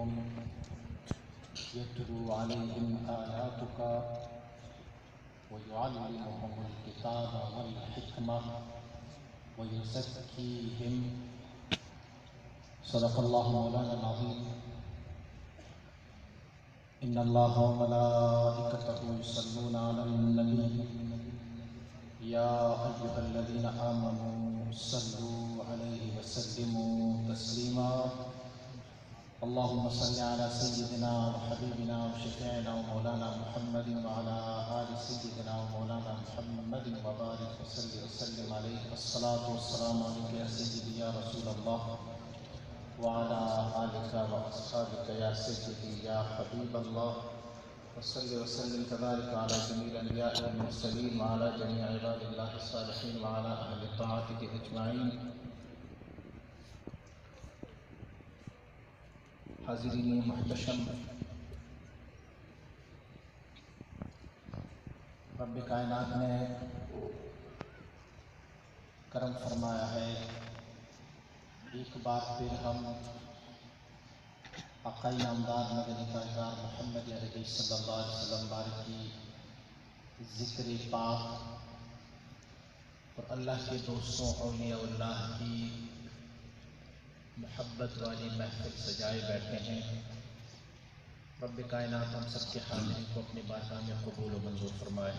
يذكرهم يتلو عليهم آياتك ويعلمهم الكتاب والحكمة ويزكيهم. صدق الله مولانا العظيم. إن الله وملائكته يصلون على النبي يا أيها الذين آمنوا صلوا عليه وسلموا تسليما. اللهم صل على سيدنا وحبيبنا وشفيعنا ومولانا محمد وعلى آل سيدنا ومولانا محمد وبارك وسلم عليه. الصلاة والسلام عليك يا سيدي يا رسول الله وعلى آلك وأصحابك يا سيدي يا حبيب الله. وصل وسلم كذلك على جميع الأنبياء والمرسلين وعلى جميع عباد الله الصالحين وعلى أهل طاعته أجمعين. حاضرین محتشم، رب کائنات نے کرم فرمایا ہے، ایک بار پھر ہم آقا نامدار مدنی تاجدار محمد عربی صلی اللہ علیہ وسلم بارک کی ذکر پاک اور اللہ کے دوستوں اولیاء اللہ کی محبت والی محفل سجائے بیٹھے ہیں. رب کائنات ہم سب کے حاضرین کو اپنی بارگاہ میں قبول و منظور فرمائے.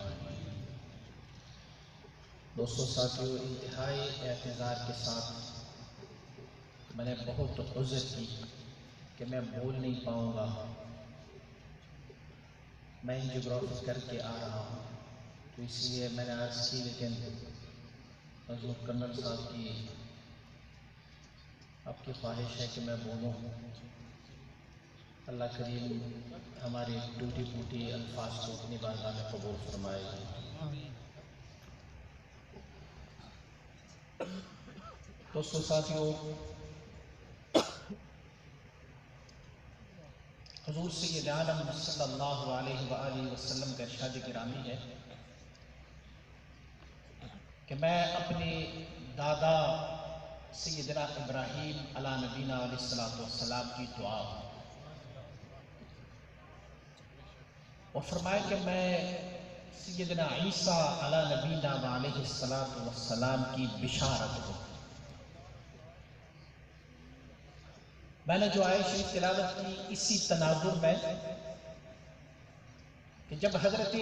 دوستو ساتھیو، انتہائی اعتذار کے ساتھ میں نے بہت عذر کی کہ میں بول نہیں پاؤں گا. میں انجیوگرافی کر کے آ رہا ہوں تو اس لیے میں نے عرض کی، لیکن حضور کرنل صاحب کی آپ کی خواہش ہے کہ میں بولوں. اللہ کریم ہمارے ٹوٹی پھوٹی الفاظ کو اپنی بارگاہ میں قبول فرمائے. دوستو ساتھیو، حضور سید عالم صلی اللہ علیہ وآلہ وسلم کا ارشاد گرامی ہے کہ میں اپنے دادا سیدنا ابراہیم علی نبینا علیہ السلام کی دعا اور فرمائے کہ میں سیدنا عیسیٰ علی نبینا علیہ السلام کی بشارت ہوں. میں نے جو آیت شریف تلاوت کی اسی تناظر میں کہ جب حضرت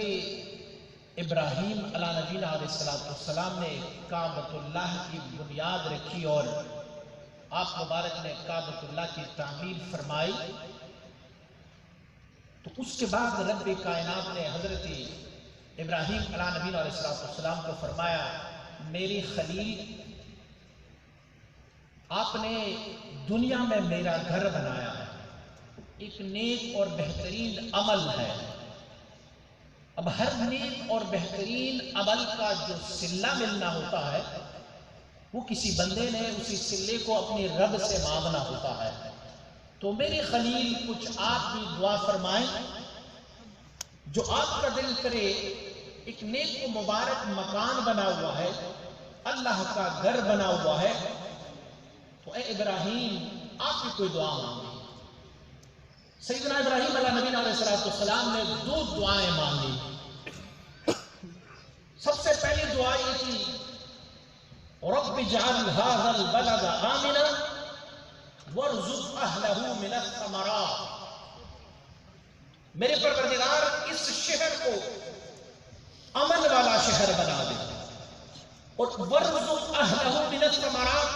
ابراہیم علیہ نبینا علیہ السلام نے کعبۃ اللہ کی بنیاد رکھی اور آپ مبارک نے کعبۃ اللہ کی تعمیر فرمائی، تو اس کے بعد رب کائنات نے حضرت ابراہیم علیہ نبینا علیہ السلام کو فرمایا، میری خلیل، آپ نے دنیا میں میرا گھر بنایا ہے، ایک نیک اور بہترین عمل ہے. اب ہر نیک اور بہترین عمل کا جو صلہ ملنا ہوتا ہے وہ کسی بندے نے اسی صلے کو اپنی رب سے مانگنا ہوتا ہے. تو میرے خلیل کچھ آپ بھی دعا فرمائیں، جو آپ کا دل کرے. ایک نیک و مبارک مکان بنا ہوا ہے، اللہ کا گھر بنا ہوا ہے، تو اے ابراہیم آپ کی کوئی دعا مانگی. سیدنا ابراہیم علیہ نبینا علیہ السلام نے دو دعائیں مانگی. سب سے پہلی دعا یہ تھی، رب اجعل هذا البلد آمنا وارزق اہلہ من الثمرات. میرے پروردگار اس شہر کو امن والا شہر بنا دے، اور وارزق اہلہ من الثمرات،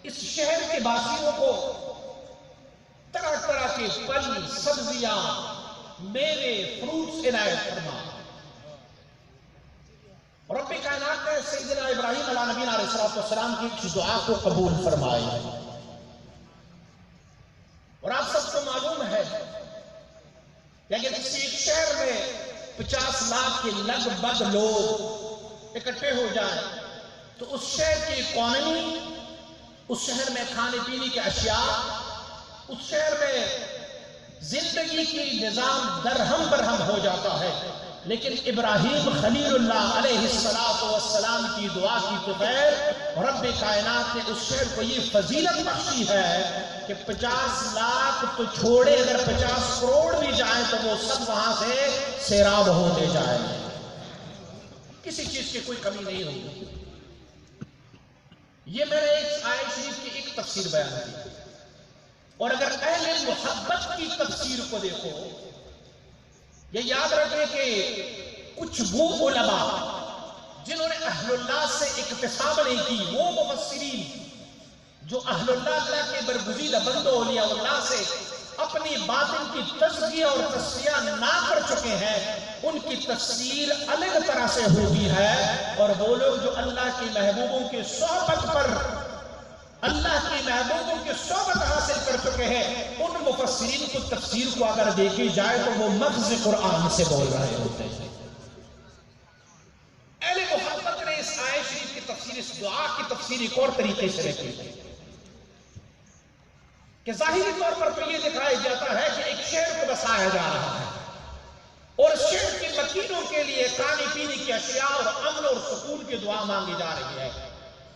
اس شہر کے باسیوں کو طرح طرح کے پھل، سبزیاں، میوے، فروٹس عنایت فرما. رب کائنات نے سیدنا ابراہیم علیہ نبینا علیہ السلام کی دعا کو قبول فرمائی. اور آپ سب کو معلوم ہے کہ اگر کسی ایک شہر میں 50 لاکھ کے لگ بھگ لوگ اکٹھے ہو جائیں تو اس شہر کی اکانومی، اس شہر میں کھانے پینے کے اشیاء، اس شہر میں زندگی کی نظام درہم برہم ہو جاتا ہے. لیکن ابراہیم خلیل اللہ علیہ السلام کی دعا کی تو خیر رب کائنات نے اس شعر کو یہ فضیلت بخشی ہے کہ 50 لاکھ تو چھوڑے اگر 50 کروڑ بھی جائیں تو وہ سب وہاں سے سیراب ہوتے جائیں، کسی چیز کی کوئی کمی نہیں ہوگی۔ یہ میں نے ایک آیت شریف کی ایک تفسیر بیان کی، اور اگر اہل محبت کی تفسیر کو دیکھو، یہ یاد رکھیں کہ کچھ وہ علماء جنہوں نے اہل اللہ سے اکتساب نہیں کی، وہ مفسرین جو اہل اللہ کے برگزیدہ بندوں اولیاء اللہ سے اپنی باطن کی تزکیہ اور تصفیہ نہ کر چکے ہیں، ان کی تفسیر الگ طرح سے ہوتی ہے، اور وہ لوگ جو اللہ کے محبوبوں کے صحبت پر اللہ کے محبوبوں کی صحبت حاصل کر چکے ہیں، ان مفسرین کو تفسیر کو اگر دیکھی جائے تو وہ مغز قرآن سے بول رہے ہوتے ہیں۔ اہل محبت نے اس آیت شریف کی تفسیر، اس دعا کی تفسیر ایک اور طریقے سے رکھی کہ ظاہری طور پر تو یہ دکھایا جاتا ہے کہ ایک شعر کو بسایا جا رہا ہے، اور شعر کے مکینوں کے لیے کھانے پینے کی اشیاء اور امن اور سکون کی دعا مانگی جا رہی ہے،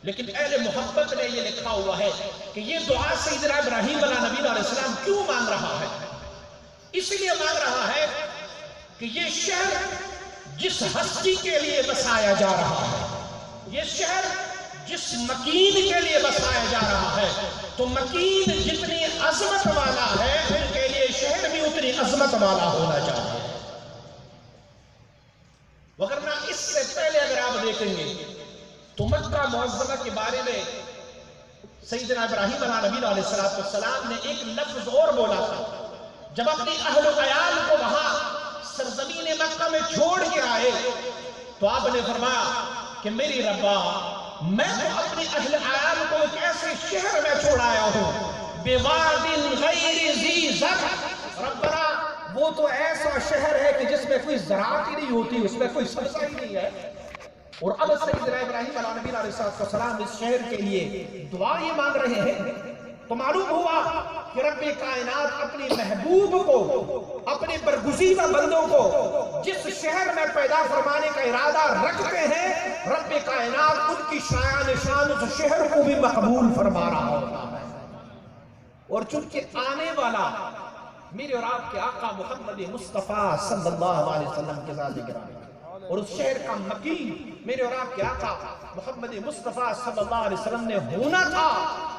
لیکن اہل محبت نے یہ لکھا ہوا ہے کہ یہ دعا سیدنا ابراہیم علیہ نبی علیہ السلام کیوں مانگ رہا ہے؟ اس لیے مانگ رہا ہے کہ یہ شہر جس ہستی کے لیے بسایا جا رہا ہے، یہ شہر جس مکین کے لیے بسایا جا رہا ہے، تو مکین جتنی عظمت والا ہے ان کے لیے شہر بھی اتنی عظمت والا ہونا چاہیے۔ وگرنہ اس سے پہلے اگر آپ دیکھیں گے تو مکہ معظمہ کے بارے میں سیدنا ابراہیم علیہ نبی علیہ السلام نے ایک لفظ اور بولا تھا، جب اپنی اہل و عیال کو وہاں سرزمین مکہ میں چھوڑ کے آئے تو آپ نے فرمایا کہ میری ربا، میں تو اپنی اہل عیال کو ایک ایسے شہر میں چھوڑ آیا ہوں، بواد غیر ذی زرع، ربنا وہ تو ایسا شہر ہے کہ جس میں کوئی زراعت ہی نہیں ہوتی، اس میں کوئی سبزہ ہی نہیں ہے، اور اب سیدنا ابراہیم علیہ نبی علیہ السلام اس شہر کے لیے دعا یہ مانگ رہے ہیں، تو معلوم ہوا کہ رب کائنات اپنی محبوب کو، اپنے برگزیدہ بندوں کو جس شہر میں پیدا فرمانے کا ارادہ رکھتے ہیں، رب کائنات ان کی شایان شان اس شہر کو بھی مقبول فرما رہا ہوتا ہے، اور چونکہ آنے والا میرے اور آپ کے آقا محمد مصطفیٰ صلی اللہ علیہ وسلم کے ذات گرامی، اور اس شہر کا مکین میرے اور آپ کے آقا محمد مصطفیٰ صلی اللہ علیہ وسلم نے ہونا تھا،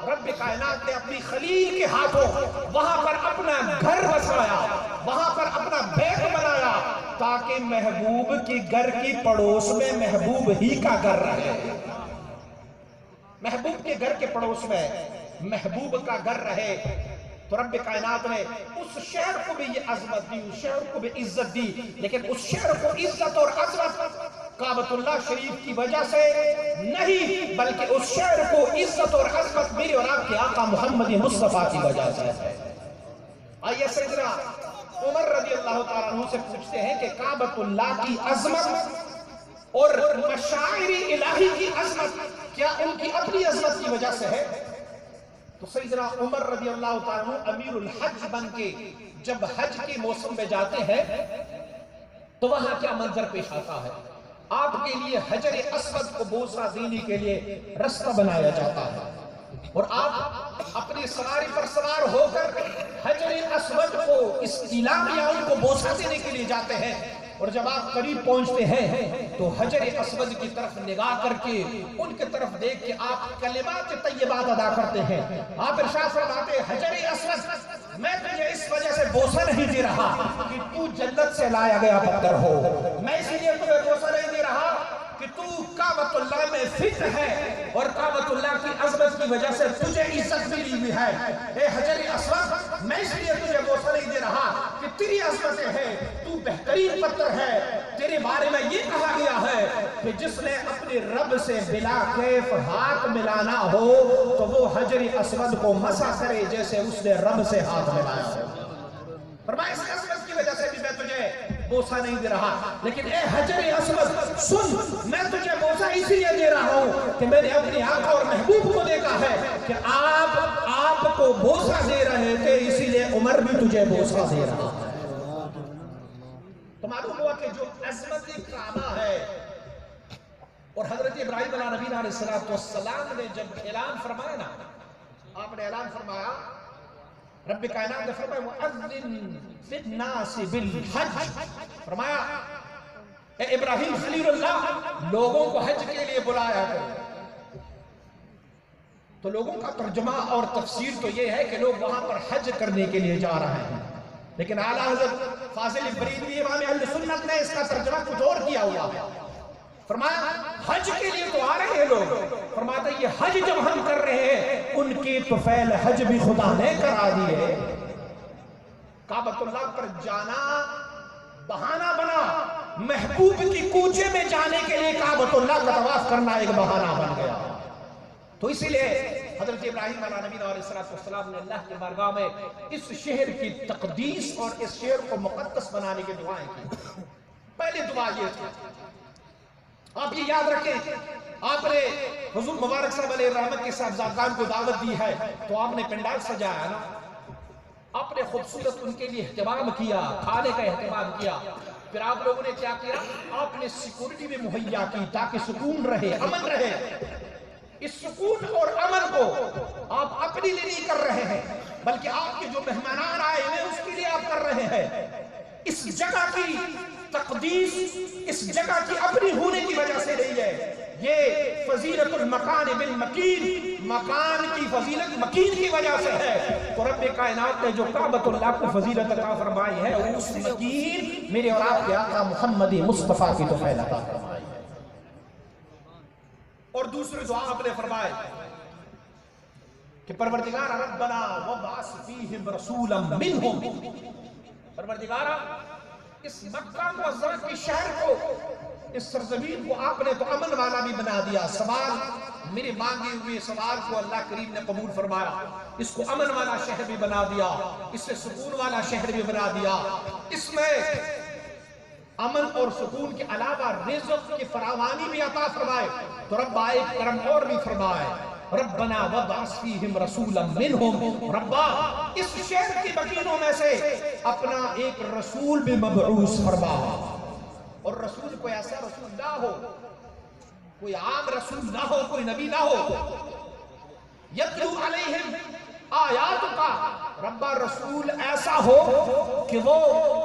رب کائنات نے اپنی خلیل کے ہاتھوں وہاں پر اپنا گھر بسایا، وہاں پر اپنا بیت بنایا، تاکہ محبوب کی گھر کی پڑوس میں محبوب ہی کا گھر رہے، محبوب کے گھر کے پڑوس میں محبوب کا گھر رہے، تو رب کائنات نے اس شہر کو بھی یہ عظمت دی، اس شہر کو بھی عزت دی، لیکن اس شہر کو عزت اور عظمت کعبۃ اللہ شریف کی وجہ سے نہیں، بلکہ اس شہر کو عزت اور عظمت میرے اور آپ کے آقا محمد مصطفیٰ کی وجہ سے ہے۔ آئیے سیدنا عمر رضی اللہ تعالیٰ عنہ سے پوچھتے ہیں کہ کعبۃ اللہ کی عظمت اور مشاعر الہی کی عظمت کیا ان کی اپنی عظمت کی وجہ سے ہے؟ تو سیدنا عمر رضی اللہ تعالیٰ عنہ امیر الحج بن کے جب حج کے موسم میں جاتے ہیں تو وہاں کیا منظر پیش آتا ہے؟ آپ کے لیے حجر اسود کو بوسہ دینے کے لیے رستہ بنایا جاتا ہے، اور آپ اپنی سواری پر سوار ہو کر حجر اسود کو استلام یا ان کو بوسہ دینے کے لیے جاتے ہیں، اور جب آپ قریب پہنچتے ہیں تو حجر اسود کی طرف نگاہ کر کے ان کی طرف دیکھ کے آپ کلمات طیبات ادا کرتے ہیں، آپ ارشاد فرماتے ہیں حجر اسود میں تجھے اس وجہ سے بوسہ نہیں دے رہا کہ تو جنت سے لایا گیا پتھر ہو، میں اسی لیے تمہیں بوسہ نہیں دے رہا کہ تو کعبۃ اللہ میں فٹ ہے اور کعبۃ اللہ کی عظمت کی وجہ سے تجھے عزت ملی ہوئی ہے، اے حجر اسود میں اس لیے تجھے بوسہ نہیں دے رہا کہ تیری عظمتیں ہیں، تو بہترین پتھر ہے، تیرے بارے میں یہ کہا گیا ہے کہ جس نے اپنے رب سے بلا کیف ہاتھ ملانا ہو تو وہ حجر اسود کو مسح کرے جیسے اس نے رب سے ہاتھ ملایا ہو، فرمایا اس عظمت کی وجہ سے بھی میں تجھے بوسہ نہیں دے رہا، لیکن اے حجر اسود سن، میں تجھے بوسہ اسی لیے دے رہا ہوں کہ میں نے اپنی آقا اور محبوب کو دیکھا ہے کہ آپ کو بوسہ دے رہے تھے، اسی لیے عمر بھی تجھے بوسہ دے رہا ہے۔ تو تو معلوم ہوا کہ جو عظمت کعبہ ہے، اور حضرت ابراہیم علیہ نبی علیہ السلام نے جب اعلان فرمایا نا، آپ نے اعلان فرمایا، رب کائنات نے فرمایا وَأَذِّن فِي النَّاسِ بِالْحَجِّ، فرمایا اے ابراہیم خلیل اللہ لوگوں کو حج کے لیے بلایا کرو۔ تو لوگوں کا ترجمہ اور تفسیر تو یہ ہے کہ لوگ وہاں پر حج کرنے کے لیے جا رہے ہیں، لیکن اعلیٰ حضرت فاضل بریلوی امام اہل سنت نے اس کا ترجمہ کچھ اور کیا ہوا ہے۔ فرمایا حج کے لیے تو آ رہے ہیں لوگ، فرماتا ہے یہ حج جب ہم کر رہے ہیں ان کی طفیل حج بھی خدا نے کرا دی ہے۔ کعبۃ اللہ پر جانا بہانہ بنا، محبوب کی کوچے میں جانے کے لیے کعبۃ اللہ کا طواف کرنا ایک بہانہ بن گیا۔ تو اسی لیے حضرت ابراہیم علیہ نبی علیہ السلام نے اللہ کے بارگاہ میں اس شہر کی تقدیس اور اس شہر کو مقدس بنانے کی دعائیں کی۔ پہلی دعا یہ تھی، آپ یہ یاد رکھیں، آپ نے حضور مبارک صلی اللہ علیہ رحمت کے صاحبزادگان کو دعوت دی ہے تو آپ نے پنڈال سجایا ہے نا، آپ نے خوبصورت ان کے لیے اہتمام کیا، کھانے کا اہتمام کیا، پھر آپ لوگوں نے کیا کیا، آپ نے سیکورٹی بھی مہیا کی تاکہ سکون رہے، امن رہے۔ اس سکون اور امن کو آپ اپنے لیے نہیں کر رہے ہیں بلکہ آپ کے جو مہمانان آئے ہیں اس کے لیے آپ کر رہے ہیں۔ اس جگہ کی تقدیس اس جگہ کی اپنی ہونے کی وجہ سے نہیں ہے، یہ فضیلت المکان بالمکین، مکان کی فضیلت مکین کی وجہ سے ہے۔ تو رب کائنات نے جو کعبۃ اللہ کو فضیلت عطا فرمائی ہے اس مکین میرے اور آپ کے آقا محمد مصطفیٰ کی طفیل عطا فرمائی ہے۔ اور دوسری دعا آپ نے فرمائے کہ پروردگار ربنا وابعث فیہم رسولا منہم، پروردگارہ اس مکہ معظم کی شہر کو، اس سرزمین کو آپ نے تو امن والا بھی بنا دیا۔ سوال میرے مانگے ہوئے سوال کو اللہ کریم نے قبول فرمایا، اس کو امن والا شہر بھی بنا دیا، اس سے سکون والا شہر بھی بنا دیا۔ اس میں امن اور سکون کے علاوہ رزق کی فراوانی بھی عطا فرمائے۔ تو رب ایک کرم اور بھی فرمائے، ربنا وابعث فیہم رسولا منہم، ربا اس شہر کی مکینوں میں سے اپنا ایک رسول بھی مبعوث فرما، اور رسول کوئی ایسا رسول نہ ہو، کوئی عام رسول نہ ہو، کوئی نبی نہ ہو، یتلو علیہم آیات کا، ربا رسول ایسا ہو کہ وہ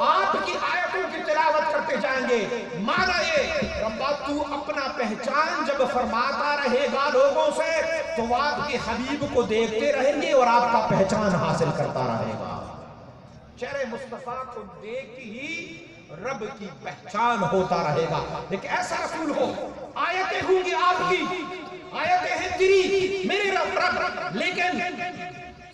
آپ کی آیتوں کی تلاوت کرتے جائیں گے۔ مانا یہ ربا تو اپنا پہچان جب فرماتا رہے گا لوگوں سے تو وہ آپ کے حبیب کو دیکھتے رہیں گے اور آپ کا پہچان حاصل کرتا رہے گا۔ چہرے مصطفیٰ کو دیکھ ہی رب کی پہچان ہوتا رہے گا۔ لیکن ایسا رسول ہو، آیتیں ہوں گی آپ کی، آیتیں ہیں تیری میرے رب، لیکن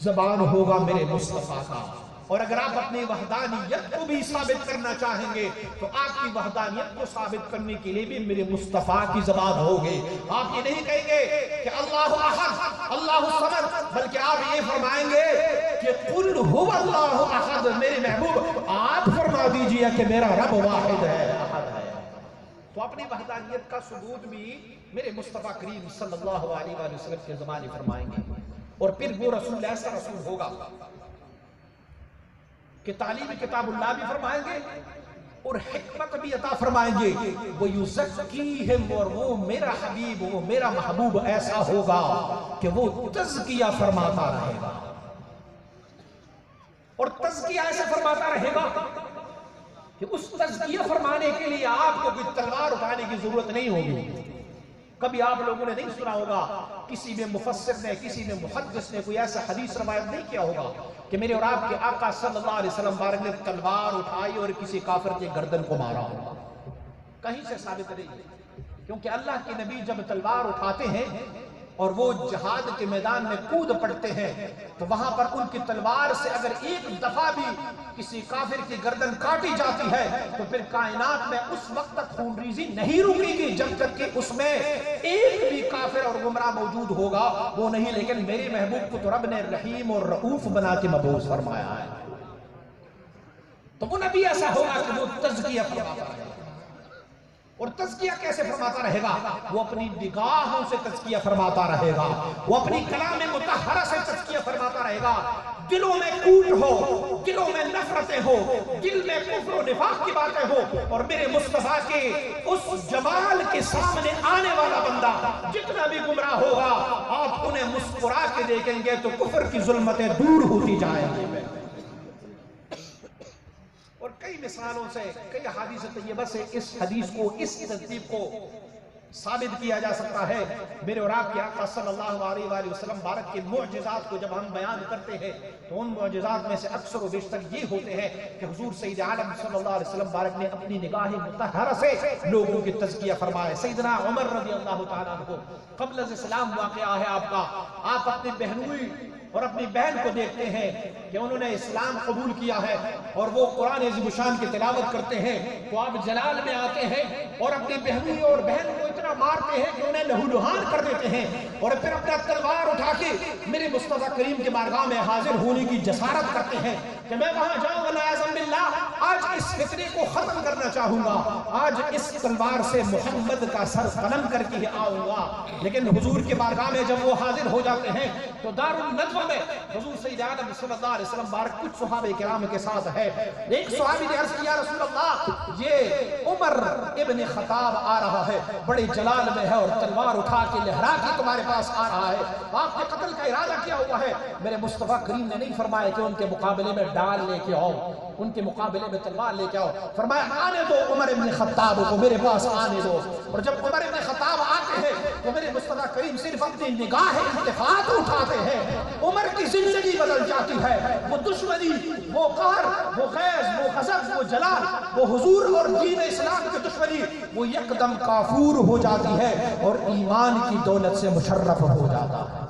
زبان ہوگا میرے مصطفیٰ کا۔ اور اگر آپ اپنی وحدانیت کو بھی ثابت کرنا چاہیں گے تو آپ کی وحدانیت کو ثابت کرنے کے لیے بھی میرے مصطفیٰ کی زبان ہوگی۔ آپ یہ نہیں کہیں گے کہ اللہ احد اللہ الصمد، بلکہ آپ یہ فرمائیں گے کہ قل هو اللہ احد، میرے محبوب آپ فرما دیجئے کہ میرا رب واحد ہے، احد ہے۔ تو اپنی وحدانیت کا ثبوت بھی میرے مصطفیٰ کریم صلی اللہ علیہ وآلہ وسلم کے زمانے فرمائیں گے۔ اور پھر وہ رسول ایسا رسول ہوگا کہ تعلیم کتاب اللہ بھی فرمائیں گے اور حکمت بھی عطا فرمائیں گے۔ وَيُزَكِّيهِمْ، اور وہ میرا حبیب، وہ میرا محبوب ایسا ہوگا کہ وہ تزکیہ فرماتا رہے گا۔ اور تزکیہ ایسا فرماتا رہے گا کہ اس تزکیہ فرمانے کے لیے آپ کو کوئی تلوار اٹھانے کی ضرورت نہیں ہوگی۔ کبھی آپ لوگوں نے نہیں سنا ہوگا، کسی میں مفسر نے، کسی میں محدث نے کوئی ایسا حدیث روایت نہیں کیا ہوگا کہ میرے اور آپ کے آقا صلی اللہ علیہ وسلم بارک نے تلوار اٹھائی اور کسی کافر کے گردن کو مارا ہوگا۔ کہیں سے ثابت نہیں ہے، کیونکہ اللہ کے نبی جب تلوار اٹھاتے ہیں اور وہ جہاد کے میدان میں کود پڑتے ہیں تو وہاں پر ان کی تلوار سے اگر ایک دفعہ بھی کسی کافر کی گردن کاٹی جاتی ہے تو پھر کائنات میں اس وقت تک خونریزی نہیں رکے گی جب تک کہ اس میں ایک بھی کافر اور گمراہ موجود ہوگا وہ نہیں۔ لیکن میرے محبوب کو تو رب نے رحیم اور رؤوف بنا کے مبعوث فرمایا ہے، تو وہ نبی ایسا ہوگا کہ وہ تزکیہ فرماتا ہے۔ اور تزکیہ کیسے فرماتا رہے گا؟ وہ اپنی نگاہوں سے تزکیہ فرماتا رہے گا، وہ اپنی کلام مطہرہ سے تزکیہ فرماتا رہے گا۔ دلوں میں کوٹ ہو، دلوں میں نفرتیں ہو، دل میں کفر و نفاق کی باتیں ہو، اور میرے مصطفیٰ کے اس جمال کے سامنے آنے والا بندہ جتنا بھی گمراہ ہوگا آپ انہیں مسکرا کے دیکھیں گے تو کفر کی ظلمتیں دور ہوتی جائیں گی۔ اور کئی مثالوں سے، کئی احادیث طیبہ سے اس حدیث کو، اس ترتیب کو ثابت کیا جا سکتا ہے۔ میرے اور آپ کے آقا صلی اللہ علیہ وآلہ وسلم بارک کے معجزات کو جب ہم بیان کرتے ہیں تو ان معجزات میں سے اکثر و بیشتر یہ ہوتے ہیں کہ حضور سید عالم صلی اللہ علیہ وسلم بارک نے اپنی نگاہ مطہرہ سے لوگوں کی تزکیہ فرمائے۔ سیدنا عمر رضی اللہ تعالیٰ عنہ قبل از اسلام واقعہ ہے آپ کا، آپ اپنی بہنوئی اور اپنی بہن کو دیکھتے ہیں کہ انہوں نے اسلام قبول کیا ہے اور وہ قرآن عظیم الشان کی تلاوت کرتے ہیں، تو آپ جلال میں آتے ہیں اور اپنی بہنوئی اور بہن کو اتنا مارتے ہیں کہ انہیں لہو لہان کر دیتے ہیں، اور پھر اپنا تلوار اٹھا کے میرے مصطفیٰ کریم کے بارگاہ میں حاضر ہونے کی جسارت کرتے ہیں کہ میں وہاں جاؤں والعیاذ باللہ، آج اس فتنے کو ختم کرنا چاہوں گا، آج اس تلوار سے محمد کا سر قلم کر کے آؤں گا۔ لیکن حضور کے بارگاہ میں جب وہ حاضر ہو جاتے ہیں تو دار الندوہ میں حضور سید عالم صلی اللہ علیہ وسلم بارک کچھ صحابہ کرام کے ساتھ ہے۔ ایک صحابی نے عرض کیا رسول اللہ یہ عمر ابن خطاب آ رہا ہے، بڑے جلال میں ہے اور تلوار اٹھا کے لہرا کے تمہارے پاس آ رہا ہے، آپ نے قتل کا ارادہ کیا ہوا ہے؟ میرے مصطفیٰ کریم نے نہیں فرمایا کہ ان کے مقابلے میں ڈال لے کے آؤ، ان کے مقابلے میں تلوار لے کے آؤ، فرمایا آنے دو عمر ابن خطاب کو، میرے پاس آنے دو۔ اور جب عمر ابن خطاب آتے ہیں تو میرے مصطفیٰ کریم صرف اپنی نگاہ التفات اٹھاتے ہیں، عمر کی زندگی بدل جاتی ہے، وہ دشمنی، وہ قہر، وہ غیظ، وہ غضب، وہ جلال، وہ حضور اور دین اسلام کی دشمنی وہ یکدم کافور ہو جاتی ہے اور ایمان کی دولت سے مشرف ہو جاتا ہے۔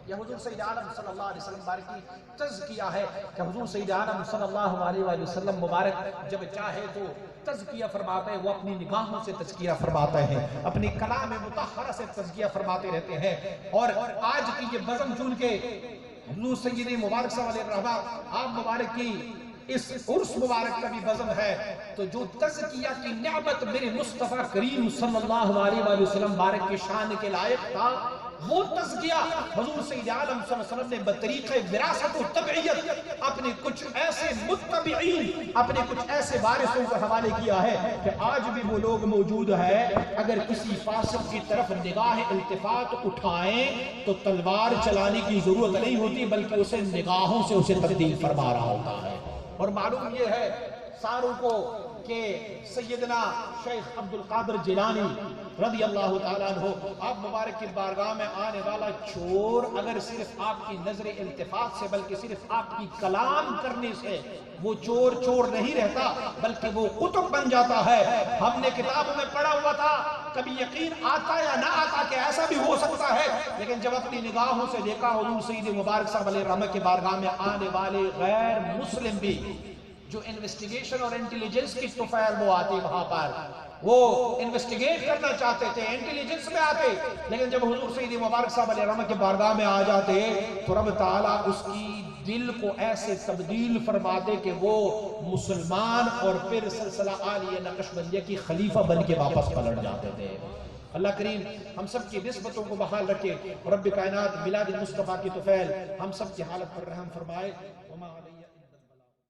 یہ حضور سید عالم صلی اللہ علیہ وسلم بارک کی تزکیہ ہے کہ حضور سید عالم صلی اللہ علیہ وآلہ وسلم مبارک جب چاہے تو تزکیہ فرماتے ہیں، وہ اپنی نگاہوں سے تزکیہ فرماتے ہیں، اپنی کلام مطہرہ سے تزکیہ فرماتے رہتے ہیں۔ اور آج کی یہ بزم چون کے حضور سید مبارک صلی اللہ علیہ وسلم آپ مبارک کی اس عرس مبارک کا بھی بزم ہے، تو جو تزکیہ کی نعمت میرے مصطفیٰ کریم صلی اللہ علیہ وآلہ وسلم بارک کی شان کے لائق تھا، وہ تزکیہ حضور سید عالم صلی اللہ علیہ وسلم نے بطریق وراثت و تبعیت اپنے کچھ ایسے متبعین، اپنے کچھ ایسے وارثوں کو حوالے کیا ہے کہ آج بھی وہ لوگ موجود ہیں، اگر کسی فاسق کی طرف نگاہ التفات اٹھائیں تو تلوار چلانے کی ضرورت نہیں ہوتی، بلکہ اسے نگاہوں سے اسے تبدیل فرما رہا ہوتا ہے۔ اور معلوم یہ ہے ساروں کو کہ سیدنا شیخ عبد القادر جیلانی رضی اللہ تعالیٰ عنہ آپ مبارک کی بارگاہ میں آنے والا چور اگر صرف آپ کی نظر التفات سے بلکہ صرف آپ کی کلام کرنے سے وہ چور نہیں رہتا بلکہ وہ قطب بن جاتا ہے۔ ہم نے کتابوں میں پڑھا ہوا تھا، کبھی یقین آتا یا نہ آتا کہ ایسا بھی ہو سکتا ہے، لیکن جب اپنی نگاہوں سے دیکھا حضور سید مبارک صاحب علیہ رحمت کے بارگاہ میں آنے والے غیر مسلم بھی جو انویسٹیگیشن اور انٹیلیجنس کی طفیل وہ آتے وہاں پر، وہ انویسٹیگیٹ کرنا چاہتے تھے، انٹیلیجنس میں آتے، لیکن جب حضور سید مبارک صاحب علیہ رحمت کے بارگاہ میں آ جاتے تو رب تعالیٰ اس کی دل کو ایسے تبدیل فرماتے کہ وہ مسلمان اور پھر سلسلہ آلیہ نقشبندیہ کی خلیفہ بن کے واپس پلٹ جاتے تھے۔ اللہ کریم ہم سب کی نسبتوں کو بحال رکھے، رب کائنات میلاد مصطفیٰ کی طفیل ہم سب کی حالت پر رحم فرمائے۔